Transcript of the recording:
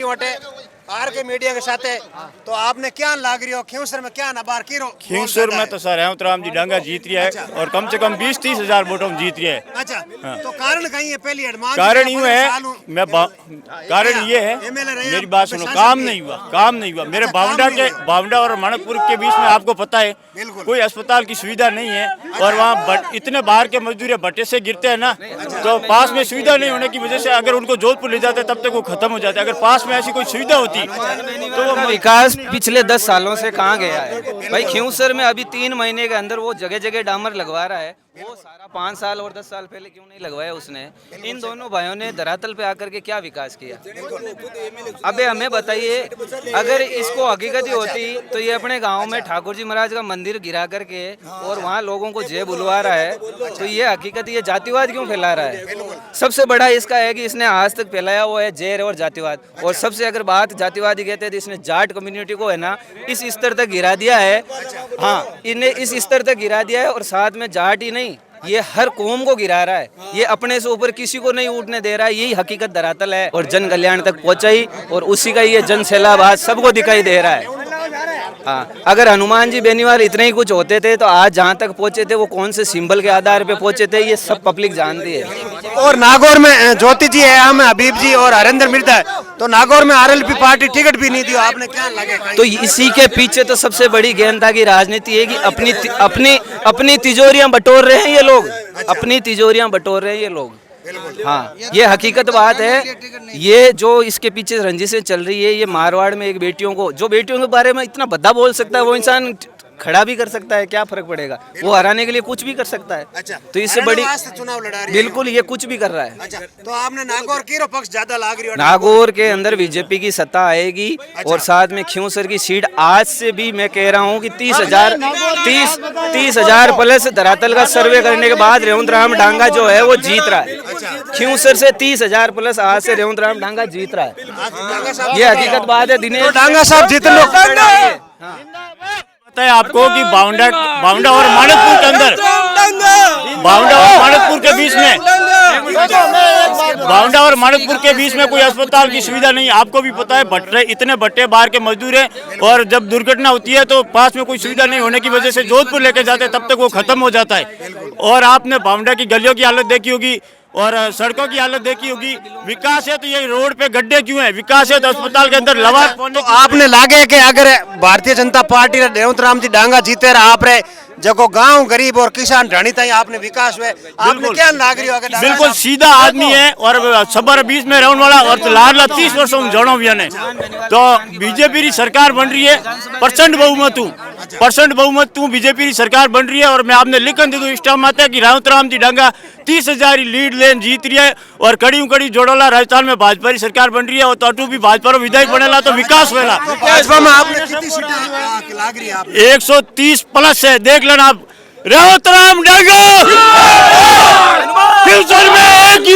Are के media के साथ तो आपने क्या लाग रही हो खींवसर में क्या नबार की खींवसर में तो सर रेवंत राम जी डांगा जीत रही है और कम से कम 20-30 हजार वोटों में जीत रही है। अच्छा हाँ। तो कारण कहीं है पहली कारण यूँ है मैं कारण ये है मेरी बात सुनो काम नहीं हुआ मेरे बावंडा और मानकपुर के बीच में आपको पता है कोई अस्पताल की सुविधा नहीं है और वहाँ इतने बाहर के मजदूर भट्टे से गिरते हैं ना तो पास में सुविधा नहीं होने की वजह से अगर उनको जोधपुर ले जाते तब तक वो खत्म हो जाते। अगर पास में ऐसी कोई सुविधा होती तो वो विकास पिछले 10 सालों से कहाँ गया है भाई। खींवसर में अभी 3 महीने के अंदर वो जगह जगह डामर लगवा रहा है, वो सारा 5 साल और 10 साल पहले क्यों नहीं लगवाया उसने। इन दोनों भाइयों ने धरातल पे आकर के क्या विकास किया। अबे हमें बताइए अगर इसको हकीकत होती तो ये अपने गांव में ठाकुर जी महाराज का मंदिर गिरा करके और वहाँ लोगों को जेब बुलवा रहा है तो ये हकीकत ये जातिवाद क्यों फैला रहा है। सबसे बड़ा इसका है कि इसने आज तक फैलाया हुआ है जहर और जातिवाद। और सबसे अगर बात जातिवादी कहते हैं तो इसने जाट कम्युनिटी को है ना इस स्तर तक गिरा दिया है। हाँ, इन्हें इस स्तर तक गिरा दिया है और साथ में जाट ही नहीं ये हर कौम को गिरा रहा है। ये अपने से ऊपर किसी को नहीं उठने दे रहा है। यही हकीकत धरातल है और जन कल्याण तक पहुंचाई और उसी का ये जन सैलाब आज सबको दिखाई दे रहा है। हाँ, अगर हनुमान जी बेनीवाल इतने ही कुछ होते थे तो आज जहाँ तक पहुँचे थे वो कौन से सिंबल के आधार पे पहुँचे थे ये सब पब्लिक जानती है। और नागौर में ज्योति जी है, हम हबीब जी और हरेंद्र मिर्जा है, तो नागौर में आरएलपी पार्टी टिकट भी नहीं दी। आपने क्या लगे तो इसी के पीछे तो सबसे बड़ी गहनता की राजनीति है कि अपनी तिजोरियां बटोर रहे हैं ये लोग। अपनी तिजोरियां बटोर रहे हैं ये लोग। हाँ, ये हकीकत बात है। ये जो इसके पीछे रंजिशें चल रही है ये मारवाड़ में एक बेटियों के बारे में इतना भद्दा बोल सकता है वो इंसान खड़ा भी कर सकता है, क्या फर्क पड़ेगा। वो हराने के लिए कुछ भी कर सकता है। अच्छा, तो इससे बड़ी चुनाव लड़ा रही है। बिल्कुल ये कुछ भी कर रहा है। अच्छा, तो आपने नागौर की पक्ष ज्यादा लाग रही है। नागौर के अंदर बीजेपी की सत्ता आएगी। अच्छा। और साथ में खींवसर की सीट आज से भी मैं कह रहा हूँ कि 30,000 प्लस धरातल का सर्वे करने के बाद रेवंत राम डांगा जो है वो जीत रहा है। खींवसर से 30,000 प्लस आज से रेवंत राम डांगा जीत रहा है। ये हकीकत बात है। दिनेश डांगा साहब जीत लो। पता है आपको कि बावंडा और मानकपुर के अंदर बावंडा और मानकपुर के बीच में कोई अस्पताल की सुविधा नहीं। आपको भी पता है इतने भट्टे बाहर के मजदूर हैं और जब दुर्घटना होती है तो पास में कोई सुविधा नहीं होने की वजह से जोधपुर लेके जाते हैं तब तक वो खत्म हो जाता है। और आपने बावंडा की गलियों की हालत देखी होगी और सड़कों की हालत देखी होगी। विकास है तो ये रोड पे गड्ढे क्यों है, विकास है तो अस्पताल के अंदर लवार। तो आपने लागे कि अगर भारतीय जनता पार्टी रेवंत राम जी डांगा जीते रहा आप रे जको गांव गरीब और किसान ढाणी ताई आपने विकास हुए आपने क्या लाग रही हो। बिल्कुल सीधा आदमी है और सबर बीच में रहने वाला और लाडला 30 वर्षों में जड़ों भी ने तो बीजेपी की सरकार बन रही है। परसेंट बहुमत तू बीजेपी की सरकार बन रही है। और मैं आपने लिखन दे दूं इस टाइम आता है कि रेवंत राम जी डांगा 30,000 लीड लेन जीत रही है और कड़ी जोड़ोला राजस्थान में भाजपा की सरकार बन रही है और तो भी भाजपा विधायक बनेला तो विकास होगा। भाजपा में आपने कितनी सीटें लाग रही है? 130 प्लस है, देख लेना आप। रेवंत राम डांगा खींवसर में एक ही